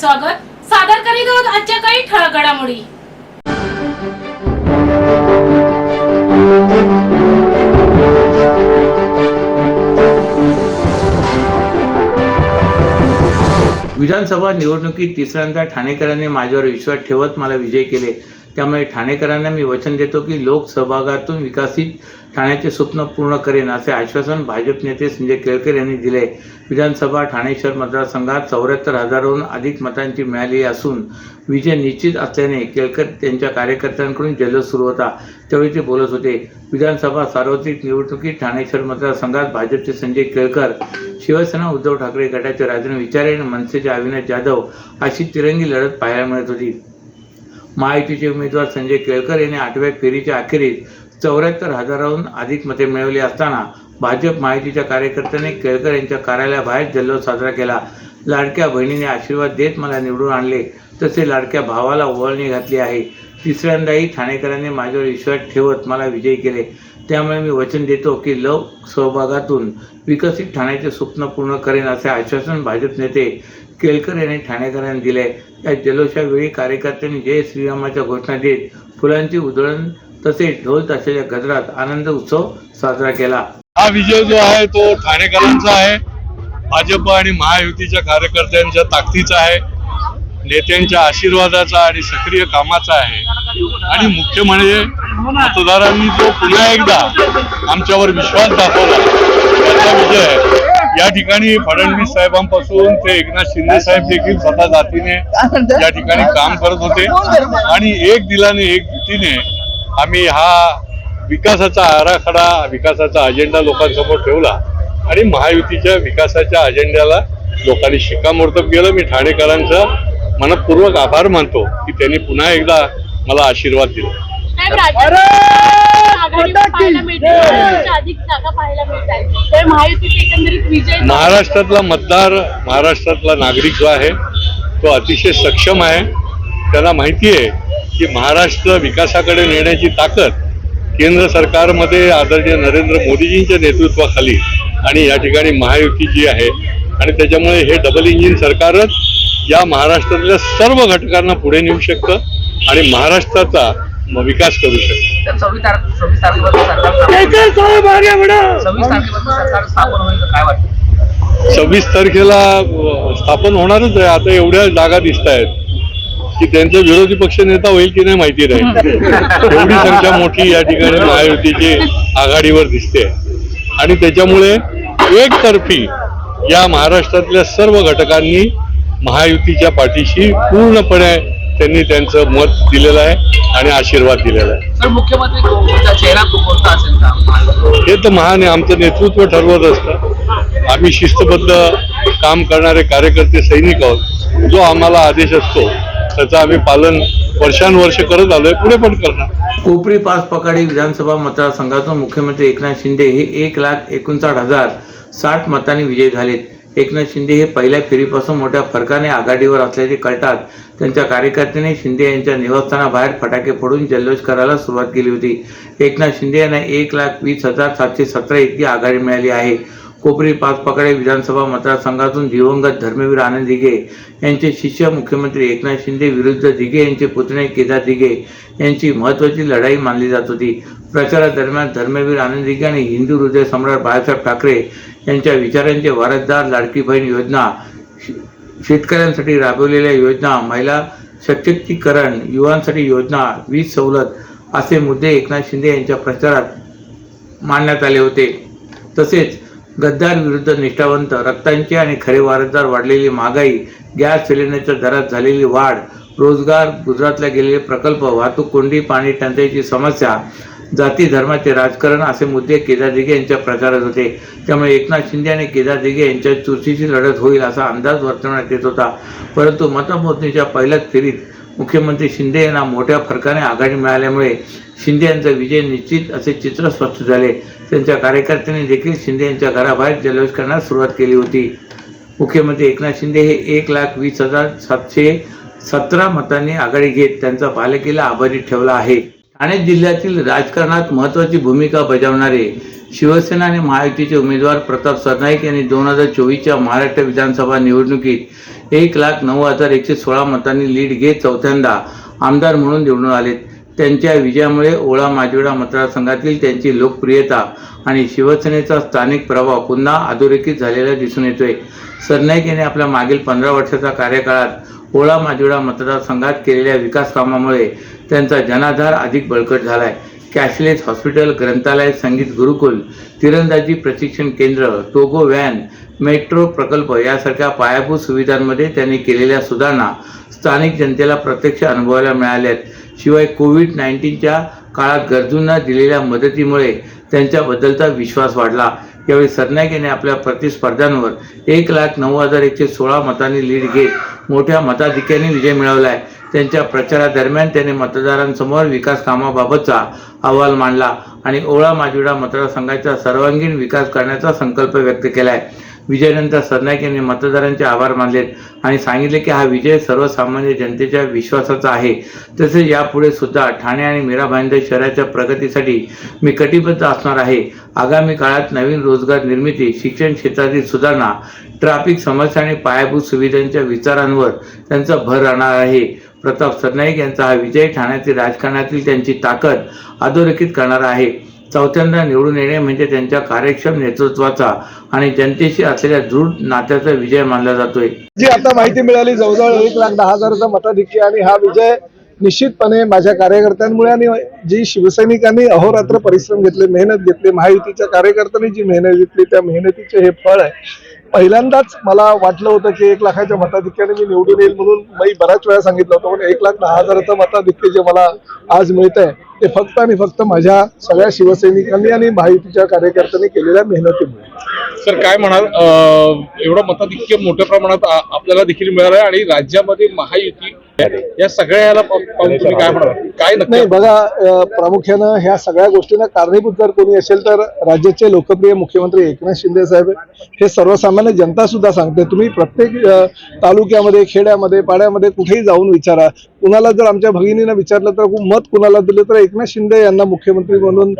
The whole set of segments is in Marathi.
स्वागत. सादर करीत आहोत आजच्या काही ठळक घडामोडी. विधानसभा निवडणुकीत तिसऱ्यांदा ठाणेकरांनी माझ्यावर विश्वास ठेवत मला विजयी केले. त्यामुळे ठाणेकरांना मी वचन देतो की लोकसहभागातून विकसित ठाण्याचे स्वप्न पूर्ण करेन, असे आश्वासन भाजप नेते संजय केळकर यांनी दिले. विधानसभा ठाणे शहर मतदारसंघात 74,000हून अधिक मतांची मिळाली असून विजय निश्चित असल्याने केळकर त्यांच्या कार्यकर्त्यांकडून जल्लोष सुरू होता. त्यावेळी ते बोलत होते. विधानसभा सार्वत्रिक निवडणुकीत ठाणे शहर मतदारसंघात भाजपचे संजय केळकर, शिवसेना उद्धव ठाकरे गटाचे राजन विचारे आणि मनसेचे अविनाश जाधव अशी तिरंगी लढत पाहायला मिळत होती. महायुतीचे उमेदवार संजय केळकर यांनी 8व्या फेरीच्या अखेरीस 74,000हून अधिक मते मिळवली असताना भाजप महायुतीच्या कार्यकर्त्यांनी केळकर यांच्या कार्यालयाबाहेर जल्लोष साजरा केला. लाडक्या बहिणीने आशीर्वाद देत मला निवडून आणले, तसे लाडक्या भावाला ओवाळणी घातली आहे. तिसऱ्यांदाही ठाणेकरांनी माझ्यावर विश्वास ठेवत मला विजयी केले. त्यामुळे मी वचन देतो की लोकसहभागातून विकसित ठाण्याचे स्वप्न पूर्ण करेन, असे आश्वासन भाजप नेते केळकर यांनी ठाणेकरांना दिले. या जल्लोषावेळी कार्यकर्त्यांनी जय श्रीरामाच्या घोषणा देत फुलांची उधळण तसेच ढोल ताशाच्या गजरात आनंद उत्सव साजरा केला. हा विजय जो आहे तो ठाणेकरांचा आहे. भाजप आणि महायुतीच्या कार्यकर्त्यांच्या ताकदीचा आहे, नेत्यांच्या आशीर्वादाचा आणि सक्रिय कामाचा आहे. आणि मुख्य म्हणजे मतदारांनी जो पुन्हा एकदा आमच्यावर विश्वास दाखवला त्याचा विजय आहे. या ठिकाणी फडणवीस साहेबांपासून ते एकनाथ शिंदे साहेब देखील स्वतः जातीने या ठिकाणी काम करत होते आणि एक दिलाने एक युतीने आम्ही हा विकासाचा आराखडा, विकासाचा अजेंडा लोकांसमोर ठेवला आणि महायुतीच्या विकासाच्या अजेंड्याला लोकांनी शिक्कामोर्तब केलं. मी ठाणेकरांचा मनपूर्वक आभार मानतो की त्यांनी पुन्हा एकदा मला आशीर्वाद दिला. महाराष्ट्रातला मतदार, महाराष्ट्रातला नागरिक जो आहे तो अतिशय सक्षम आहे. त्यांना माहिती आहे की महाराष्ट्र विकासाकडे नेण्याची ताकद केंद्र सरकारमध्ये आदरणीय नरेंद्र मोदीजींच्या नेतृत्वाखाली आणि या ठिकाणी महायुती जी आहे आणि त्याच्यामुळे हे डबल इंजिन सरकारच या महाराष्ट्रातल्या सर्व घटकांना पुढे नेऊ शकतं आणि महाराष्ट्राचा विकास करू शकतो. 26 तारखेला स्थापन होणारच आहे. आता एवढ्या जागा दिसत आहेत की त्यांचा विरोधी पक्ष नेता होईल की नाही माहिती नाही. एवढी संख्या मोठी या ठिकाणी महायुतीची आघाडीवर दिसते आणि त्याच्यामुळे एकतर्फी या महाराष्ट्रातल्या सर्व घटकांनी महायुतीच्या पाठीशी पूर्णपणे त्यांनी त्यांचं मत दिलेलं आहे आणि आशीर्वाद दिलेला आहे. सर, मुख्यमंत्री चेहरा कोणता असेल का? हे तर महान आहे. आमचं नेतृत्व ठरवत असतं. आम्ही शिस्तबद्ध काम करणारे कार्यकर्ते सैनिक आहोत. जो आम्हाला आदेश असतो त्याचं आम्ही पालन वर्षानुवर्ष करत आलोय, पुढे पण करणार. कोपरी पाच पकाडी विधानसभा मतदारसंघातून मुख्यमंत्री एकनाथ शिंदे हे 1,59,060 मतांनी विजयी झालेत. एकनाथ शिंदे हे पहिल्या फेरीपासून मोठ्या फरकाने आघाडीवर असल्याचे कळतात त्यांच्या कार्यकर्त्यांनी शिंदे यांच्या निवासस्थानाबाहेर फटाके फोडून जल्लोष करायला सुरुवात केली होती. एकनाथ शिंदे यांना 1,20,717 इतकी आघाडी मिळाली आहे. कोपरी पाच पकाडी विधानसभा मतदारसंघातून दिवंगत धर्मवीर आनंद दिघे यांचे शिष्य मुख्यमंत्री एकनाथ शिंदे विरुद्ध दिघे यांचे पुतणे केदार दिघे यांची महत्त्वाची लढाई मानली जात होती. प्रचारादरम्यान धर्मवीर आनंद दिघे आणि हिंदू हृदय सम्राट बाळासाहेब ठाकरे यांच्या विचारांचे वारसदार, लाडकी बहीण योजना, शेतकऱ्यांसाठी राबवलेल्या योजना, महिला सशक्तीकरण, युवांसाठी योजना, वीज सवलत असे मुद्दे एकनाथ शिंदे यांच्या प्रचारात मांडण्यात आले होते. तसेच गद्दार विरुद्ध निष्ठावंत, रक्तांचे आणि खरे वारसदार, वाढलेली महागाई, गॅस सिलेंडरच्या दरात झालेली वाढ, रोजगार, गुजरातला गेलेले प्रकल्प, वाहतूक कोंडी, पाणी टंचाईची समस्या, जाती धर्माचे राजकारण असे मुद्दे केदार दिघे यांच्या प्रचारात होते. त्यामुळे एकनाथ शिंदे आणि केदार दिघे यांच्यात चुरशीची लढत होईल असा अंदाज वर्तवण्यात येत होता. परंतु मतमोजणीच्या पहिल्याच फेरीत मुख्यमंत्री शिंदे यांना मोठ्या फरकाने आघाडी मिळाल्यामुळे शिंदे यांचा विजय निश्चित असे चित्र स्पष्ट झाले. त्यांच्या कार्यकर्त्यांनी देखील शिंदे यांच्या घराबाहेर जल्लोष करण्यास सुरुवात केली होती. मुख्यमंत्री एकनाथ शिंदे हे 1,20,717 मतांनी आघाडी घेत त्यांचा पालखीला आभारी ठेवला आहे. ठाणे जिल्ह्यातील राजकारणात महत्त्वाची भूमिका बजावणारे शिवसेना आणि महायुतीचे उमेदवार प्रताप सरनाईक यांनी 2024च्या महाराष्ट्र विधानसभा निवडणुकीत 1,09,116 मतांनी लीड घेत चौथ्यांदा आमदार म्हणून निवडून आलेत. त्यांच्या विजयामुळे ओळा माजिवडा मतदारसंघातील त्यांची लोकप्रियता आणि शिवसेनेचा स्थानिक प्रभाव पुन्हा अधोरेखित झालेला दिसून येतोय. सरनाईक यांनी आपल्या मागील 15 वर्षाच्या कार्यकाळात ओळा माजिवडा मतदारसंघात केलेल्या विकास कामामुळे त्यांचा जनाधार अधिक बळकट झालाय. कॅशलेस हॉस्पिटल, ग्रंथालय, संगीत गुरुकुल, तिरंदाजी प्रशिक्षण केंद्र, टोगो व्हॅन, मेट्रो प्रकल्प यासारख्या पायाभूत सुविधांमध्ये त्यांनी केलेल्या सुधारणा स्थानिक जनतेला प्रत्यक्ष अनुभवायला मिळाल्यात. शिवाय कोविड-19च्या काळात गरजूंना दिलेल्या मदतीमुळे त्यांच्या बद्दलचा विश्वास वाढला. यावेळी सरनाईक यांनी आपल्या प्रतिस्पर्ध्यांवर 1,09,116 मतांनी लीड घेत मोठ्या मताधिक्याने विजय मिळवलाय. त्यांच्या प्रचारादरम्यान त्यांनी मतदारांसमोर विकास कामाबाबतचा अहवाल मांडला आणि ओळा माजिवडा मतदारसंघाचा सर्वांगीण विकास करण्याचा संकल्प व्यक्त केलाय. विजयानंतर सरनाईक यांनी मतदारांचे आभार मानलेत आणि सांगितले की हा विजय सर्वसामान्य जनतेच्या विश्वासाचा आहे. तसेच यापुढे सुद्धा ठाणे आणि मीरा भाईंदर शहराच्या प्रगतीसाठी मी कटिबद्ध असणार आहे. आगामी काळात नवीन रोजगार निर्मिती, शिक्षण क्षेत्रातील सुधारणा, ट्रॅफिक समस्या आणि पायाभूत सुविधांच्या विचारांवर त्यांचा भर राहणार आहे. प्रताप सरनाईक यांचा हा विजय ठाण्यातील राजकारणातील त्यांची ताकद अधोरेखित करणारा आहे. चौथ्यांदा निवडून येणे म्हणजे त्यांच्या कार्यक्षम नेतृत्वाचा आणि जनतेशी असलेल्या दृढ नात्याचा विजय मानला जातोय. जी आता माहिती मिळाली, जवळजवळ 1,10,000चं मताधिक्य आणि हा विजय निश्चितपणे माझ्या कार्यकर्त्यांमुळे आणि जी शिवसैनिकांनी अहोरात्र परिश्रम घेतले, मेहनत घेतली, महायुतीच्या कार्यकर्त्यांनी जी मेहनत घेतली त्या मेहनतीचे हे फळ आहे. पहिल्यांदाच मला वाटलं होतं की 1,00,000च्या मताधिक्याने मी निवडून येईल म्हणून मी बऱ्याच वेळा सांगितलं होतं, पण 1,10,000चं मताधिक्य जे मला आज मिळत आहे ते फक्त आणि फक्त माझ्या सगळ्या शिवसैनिकांनी आणि महायुतीच्या कार्यकर्त्यांनी केलेल्या मेहनतीमुळे. सर काय म्हणाल, एवढं मताधिक्य मोठ्या प्रमाणात आपल्याला देखील मिळालं आहे आणि राज्यामध्ये महायुती या सगळ्या याला पाहून तुम्ही काय म्हणाल, काय नाही बघा, प्रामुख्यानं ह्या सगळ्या गोष्टींना कारणीभूत जर कोणी असेल तर राज्याचे लोकप्रिय मुख्यमंत्री एकनाथ शिंदे साहेब. हे सर्वसामान्य जनता सुद्धा सांगते. तुम्ही प्रत्येक तालुक्यामध्ये, खेड्यामध्ये, पाड्यामध्ये कुठेही जाऊन विचारा, कुणाला जर आमच्या भगिनीनं विचारलं तर मत कुणाला दिलं तर एकनाथ शिंदे यांना मुख्यमंत्री म्हणून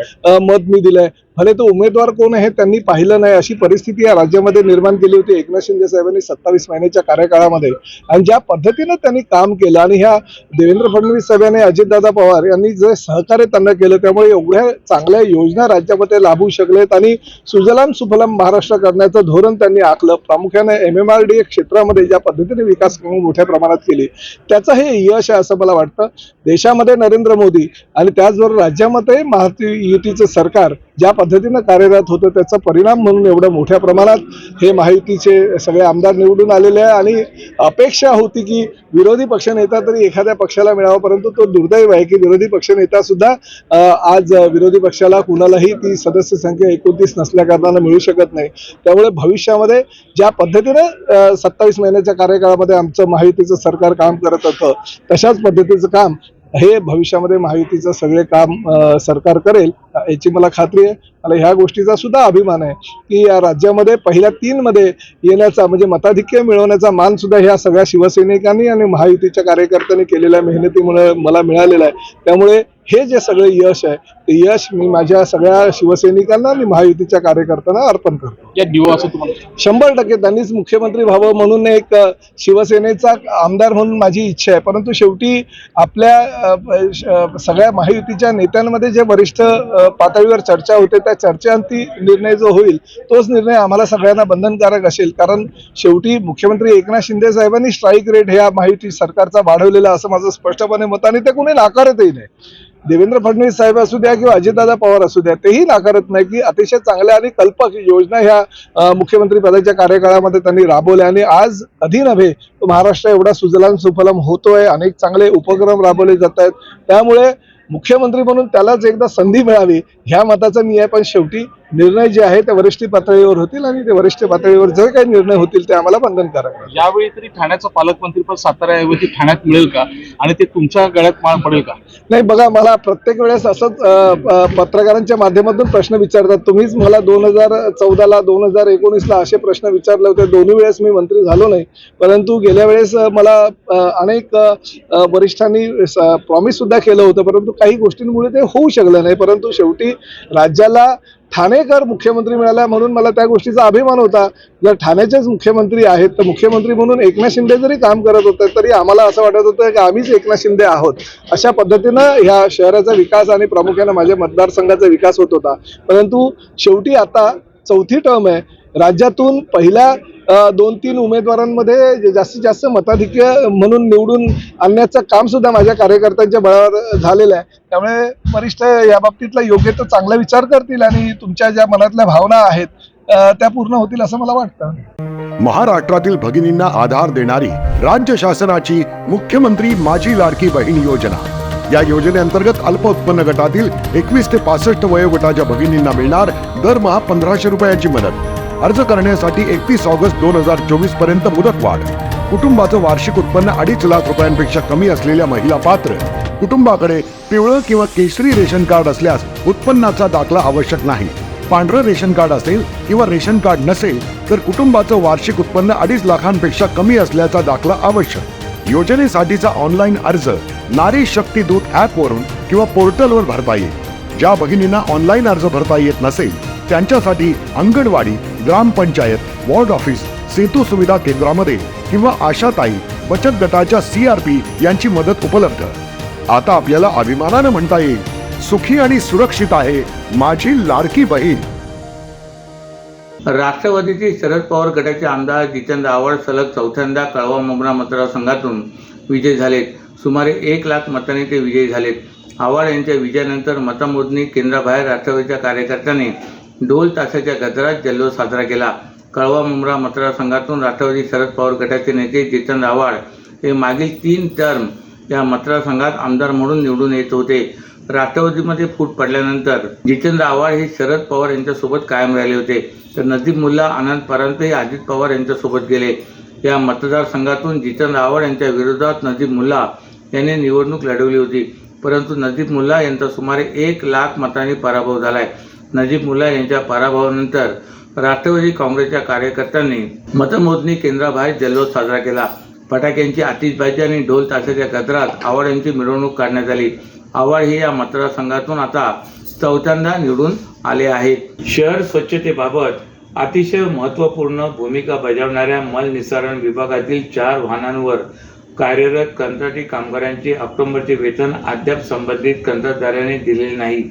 मत मी दिलंय. भले तो उमेदवार कोण आहे त्यांनी पाहिलं नाही, अशी परिस्थिती या राज्यामध्ये निर्माण केली होती एकनाथ शिंदे साहेबांनी 27 महिन्याच्या कार्यकाळामध्ये. आणि ज्या पद्धतीनं त्यांनी काम केलं आणि ह्या देवेंद्र फडणवीस साहेबांनी, अजितदादा पवार यांनी जे सहकार्य त्यांना केलं त्यामुळे एवढ्या चांगल्या योजना राज्यामध्ये लाभू शकलेत आणि सुजलाम सुफलाम महाराष्ट्र करण्याचं धोरण त्यांनी आखलं. प्रामुख्याने MMRDA क्षेत्रामध्ये ज्या पद्धतीने विकास कामं मोठ्या प्रमाणात केली त्याचं हे यश आहे असं मला वाटतं. देशामध्ये नरेंद्र मोदी आणि त्याचबरोबर राज्यामध्ये महायुतीचं सरकार ज्या पद्धतीनं कार्यरत होतं त्याचा परिणाम म्हणून एवढ्या मोठ्या प्रमाणात हे महायुतीचे सगळे आमदार निवडून आलेले आहे. आणि अपेक्षा होती की विरोधी पक्षनेता तरी एखाद्या पक्षाला मिळावा, परंतु तो दुर्दैव आहे की विरोधी पक्षनेता सुद्धा आज विरोधी पक्षाला कुणालाही ती सदस्य संख्या 29 नसल्या कारणानं मिळू शकत नाही. त्यामुळे भविष्यामध्ये ज्या पद्धतीनं 27 महिन्याच्या कार्यकाळामध्ये आमचं महायुतीचं सरकार काम करत होतं तशाच पद्धतीचं काम हे भविष्यामध्ये महायुतीचं सगळे काम सरकार करेल याची मला खात्री आहे. मला ह्या गोष्टीचा सुद्धा अभिमान आहे की या राज्यामध्ये पहिल्या 3 मध्ये येण्याचा म्हणजे मताधिक्य मिळवण्याचा मान सुद्धा ह्या सगळ्या शिवसैनिकांनी आणि महायुतीच्या कार्यकर्त्यांनी केलेल्या मेहनतीमुळे मला मिळालेलं आहे. त्यामुळे हे जे सगळे यश आहे ते यश मी माझ्या सगळ्या शिवसैनिकांना आणि महायुतीच्या कार्यकर्त्यांना अर्पण करतो. या दिवस तुम्हाला 100% त्यांनीच मुख्यमंत्री व्हावं म्हणून एक शिवसेनेचा आमदार म्हणून माझी इच्छा आहे. परंतु शेवटी आपल्या सगळ्या महायुतीच्या नेत्यांमध्ये जे वरिष्ठ पातळीवर चर्चा होते त्या चर्चेअंती निर्णय जो होईल तोच निर्णय आम्हाला सगळ्यांना बंधनकारक असेल. कारण शेवटी मुख्यमंत्री एकनाथ शिंदे साहेबांनी स्ट्राईक रेट ह्या महायुती सरकारचा वाढवलेला असं माझं स्पष्टपणे मत आणि ते कोणी नाकारतही नाही. देवेंद्र फडणवीस साहेब असू द्या किंवा अजितदादा पवार असू द्या तेही नाकारत नाही की अतिशय चांगल्या आणि कल्पक योजना ह्या मुख्यमंत्री पदाच्या कार्यकाळामध्ये त्यांनी राबवल्या आणि आज कधी नव्हे तो महाराष्ट्र एवढा सुजलाम सुफलाम होतोय. अनेक चांगले उपक्रम राबवले जात आहेत. त्यामुळे मुख्यमंत्री म्हणून त्यालाच एकदा संधी मिळावी ह्या मताचा मी आहे. पण शेवटी निर्णय जे आहे ते वरिष्ठ पातळीवर होतील आणि ते वरिष्ठ पातळीवर जे काही निर्णय होतील ते आम्हाला बंधनकारक आहे. यावेळी तरी ठाण्याचं पालकमंत्रीपद साताऱ्याऐवजी ठाण्यात मिळेल का आणि ते तुमच्या गळ्यात माळ पडेल का? नाही बघा, मला प्रत्येक वेळेस असंच पत्रकारांच्या माध्यमातून प्रश्न विचारतात. तुम्हीच मला 2014ला 2019ला असे प्रश्न विचारले होते. दोन्ही वेळेस मी मंत्री झालो नाही, परंतु गेल्या वेळेस मला अनेक वरिष्ठांनी प्रॉमिस सुद्धा केलं होतं, परंतु काही गोष्टींमुळे ते होऊ शकलं नाही. परंतु शेवटी राज्याला ठाणेकर मुख्यमंत्री मिळाला म्हणून मला त्या गोष्टीचा अभिमान होता. जर ठाण्याचेच मुख्यमंत्री आहेत तर मुख्यमंत्री म्हणून एकनाथ शिंदे जरी काम करत होते तरी आम्हाला असं वाटत होतं की आम्हीच एकनाथ शिंदे आहोत. अशा पद्धतीनं ह्या शहराचा विकास आणि प्रामुख्याने माझ्या मतदारसंघाचा विकास होत होता. परंतु शेवटी आता चौथी टर्म आहे. राज्यातून पहिल्या 2-3 उमेदवारांमध्ये जास्तीत जास्त मताधिक्य म्हणून निवडून आणण्याचं काम सुद्धा माझ्या कार्यकर्त्यांच्या बळावर झालेलं आहे. त्यामुळे वरिष्ठ या बाबतीतला योग्य तो चांगला विचार करतील आणि तुमच्या ज्या मनातल्या भावना आहेत त्या पूर्ण होतील असं मला वाटतं. महाराष्ट्रातील भगिनींना आधार देणारी राज्य शासनाची मुख्यमंत्री माझी लाडकी बहीण योजना. या योजनेअंतर्गत अल्प उत्पन्न गटातील 21 ते 65 वयोगटाच्या भगिनींना मिळणार दरमहा 1500 रुपयांची मदत. अर्ज करण्यासाठी 31 ऑगस्ट 2024 पर्यंत मुदतवाढ. कुटुंबाचं वार्षिक उत्पन्न 2.5 लाख रुपयांपेक्षा कमी असलेल्या महिला पात्र. कुटुंबाकडे पिवळं किंवा केशरी रेशन कार्ड असल्यास उत्पन्नाचा दाखला आवश्यक नाही. पांढरं रेशन कार्ड असेल किंवा रेशन कार्ड नसेल तर कुटुंबाचं वार्षिक उत्पन्न 2.5 लाखांपेक्षा कमी असल्याचा दाखला आवश्यक. योजनेसाठीचा ऑनलाईन अर्ज नारी शक्ती दूत ॲपवरून किंवा पोर्टलवर भरता येईल. ज्या भगिनींना ऑनलाईन अर्ज भरता येत नसेल त्यांच्यासाठी अंगणवाडी, ग्रामपंचायत, वॉर्ड ऑफिस, सेतू सुविधा केंद्रामध्ये किंवा आशाताई बचत गटाच्या CRP यांची मदत उपलब्ध. आता आपल्याला अभिमानानं म्हणता येईल, सुखी आणि सुरक्षित आहे माझी लाडकी बहीण. राष्ट्रवादीचे शरद पवार गटाचे आमदार जितेंद्र आव्हाड सलग चौथ्यांदा कळवा मोगरा मतदारसंघातून विजयी झालेत. सुमारे 1 लाख मतांनी ते विजयी झालेत. आव्हाड यांच्या विजयानंतर मतमोजणी केंद्राबाहेर राष्ट्रवादीच्या कार्यकर्त्यांनी ढोल ताशाच्या गजरात जल्लोष साजरा केला. कळवा मुंब्रा मतदारसंघातून राष्ट्रवादी शरद पवार गटाचे नेते जितेंद्र आव्हाड हे मागील 3 टर्म या मतदारसंघात आमदार म्हणून निवडून येत होते. राष्ट्रवादीमध्ये फूट पडल्यानंतर जितेंद्र आव्हाड हे शरद पवार यांच्यासोबत कायम राहिले होते, तर नजीब मुल्ला, आनंद परांजपे हे अजित पवार यांच्यासोबत गेले. या मतदारसंघातून जितेंद्र आव्हाड यांच्या विरोधात नजीब मुल्ला यांनी निवडणूक लढवली होती, परंतु नजीब मुल्ला यांचा सुमारे 1 लाख मतांनी पराभव झालाय. नजीब मुल्ला यांच्या पराभवानंतर राष्ट्रवादी काँग्रेसच्या कार्यकर्त्यांनी मतमोजणी केंद्राबाहेर जल्लोष साजरा केला. फटाक्यांची आतिषबाजी आणि ढोल ताशाच्या गजरात आव्हाड यांची मिरवणूक काढण्यात आली. आव्हाड हे या मतदारसंघातून आता चौथ्यांदा निवडून आले आहेत. शहर स्वच्छतेबाबत अतिशय महत्त्वपूर्ण भूमिका बजावणाऱ्या मलनिस्सारण विभागातील 4 वाहनांवर कार्यरत कंत्राटी कामगारांचे ऑक्टोबरचे वेतन अद्याप संबंधित कंत्राटदाराने दिलेले नाही.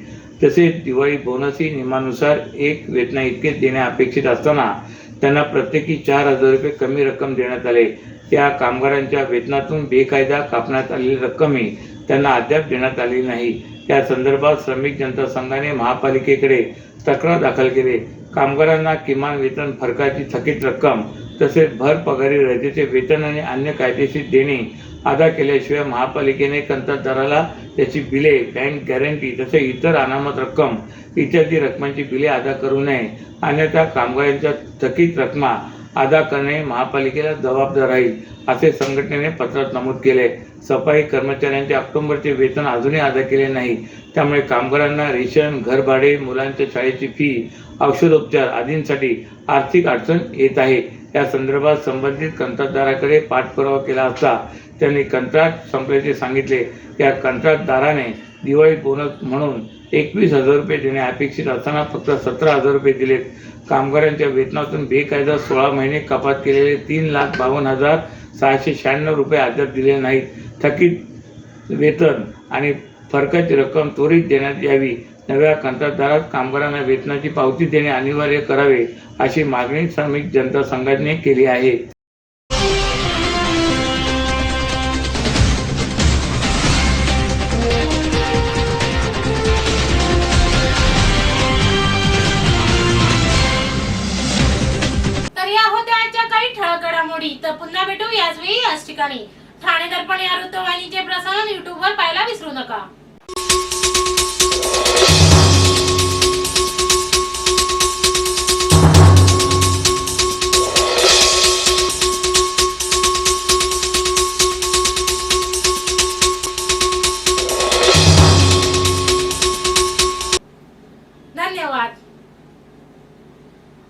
तसेच दिवाळी बोनसही नियमानुसार 1 वेतना इतकेच देणे अपेक्षित असताना त्यांना प्रत्येकी 4,000 रुपये कमी रक्कम देण्यात आले. त्या कामगारांच्या वेतनातून बेकायदा कापण्यात आलेली रक्कमही त्यांना अद्याप देण्यात आलेली नाही. या संदर्भात श्रमिक जनता संघाने महापालिकेकडे तक्रार दाखल केली. कामगारांना किमान वेतन फरकाची थकीत रक्कम तसेच भर पगारी रजेचे वेतन आणि अन्य कायदेशीर देणे अदा केल्याशिवाय महापालिकेने कंत्राटदाराला त्याची बिले, बँक गॅरंटी तसेच इतर अनामत रक्कम इत्यादी रकमांची बिले अदा करू नये, अन्यथा कामगारांच्या थकीत रकमा अदा करणे महापालिकेला जबाबदार राहील, असे संघटनेने पत्रात नमूद केले. सफाई कर्मचाऱ्यांचे ऑक्टोबरचे वेतन अजूनही अदा केले नाही, त्यामुळे कामगारांना रेशन, घरभाडे, मुलांच्या शाळेची फी, औषधोपचार आदींसाठी आर्थिक अडचण येत आहे. या संदर्भात संबंधित कंत्राटदाराकडे पाठपुरावा केला असता त्यांनी कंत्राट संपल्याचे सांगितले. या कंत्राटदाराने दिवाळी बोनस म्हणून 21,000 रुपये देणे अपेक्षित असताना फक्त 17,000 रुपये दिलेत. कामगारांच्या वेतनातून बेकायदा 16 महिने कपात केलेले 3,52,696 रुपये अद्याप दिले नाहीत. थकीत वेतन आणि फरकाची रक्कम त्वरित देण्यात यावी. नव्या कंत्राटदारात कामगारांना वेतनाची पावती देणे अनिवार्य करावे, अशी मागणी श्रमिक जनता संघटनेने केली आहे. तर या होत्या आजच्या काही ठळक घडामोडी. तर पुन्हा भेटू याच वेळी याच ठिकाणी. ठाणे दर्पण या वृत्तवाहिनीचे प्रसारण YouTube वर पाहायला विसरू नका. धन्यवाद.